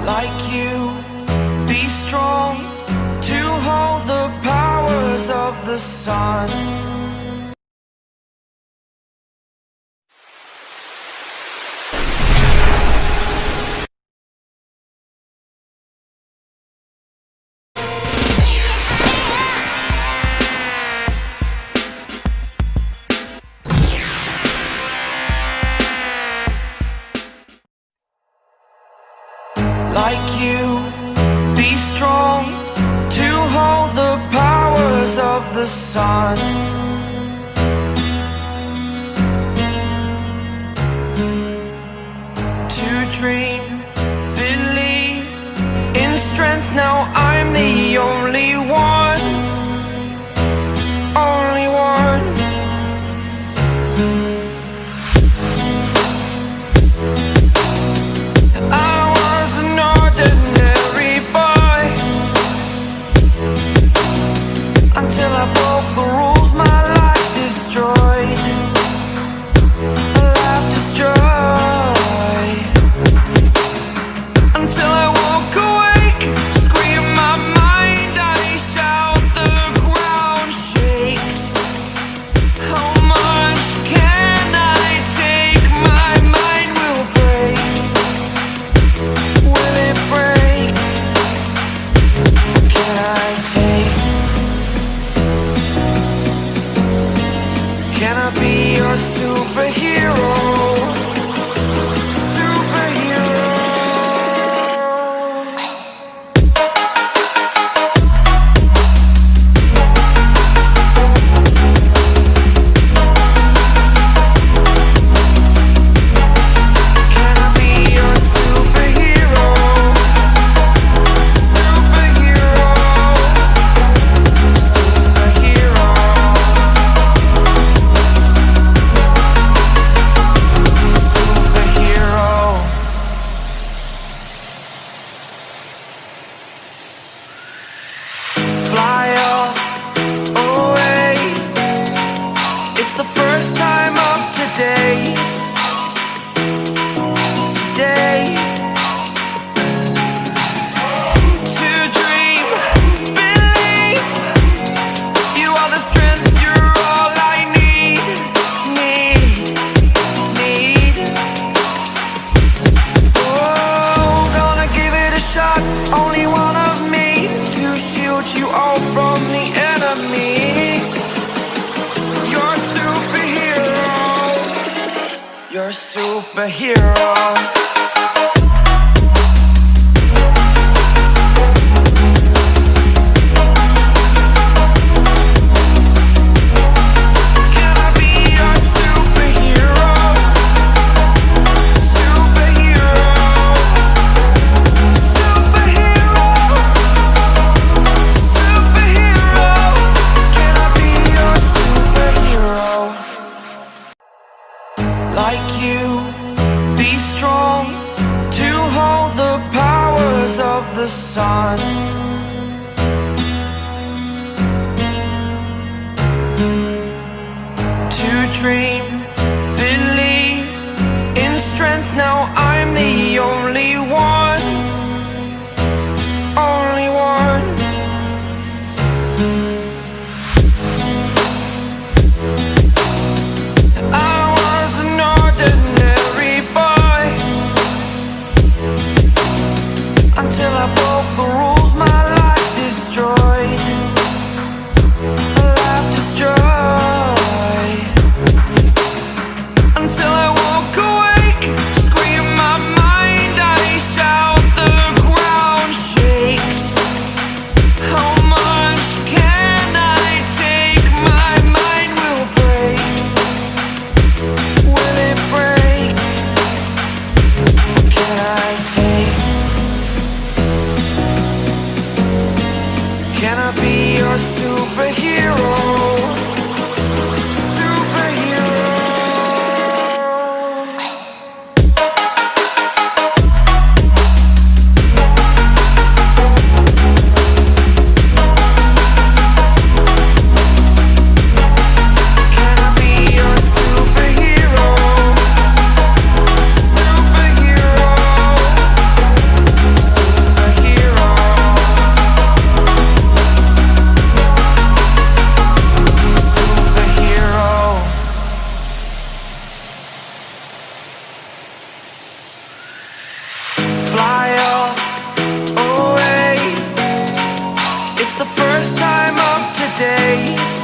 like you, be strong to hold the powers of the sun. Like you, be strong to hold the powers of the sun. To dream, believe in strength. Now I'm the only one, only one. Until I broke the rules, my life destroyed. Life destroyed. Until I woke awake, scream my mind, I shout, the ground shakes. How much can I take? My mind will break. Will it break? Can I take? Can I be your superhero? Superhero. Can I be your superhero? Superhero. Superhero. Fly away. It's the first time of today. Today. To dream, believe. You are the strength, you're all I need. Need. Oh, gonna give it a shot. Only one of me to shield you all from the enemy. You're a superhero. You're a superhero. Can I be your superhero? Superhero. Superhero. Superhero. Can I be your superhero? Like you, be strong to hold the powers of the sun. To dream, believe in strength. Now I'm the only one, only one. I was an ordinary boy until I broke the rules, my life destroyed. Life destroyed. day.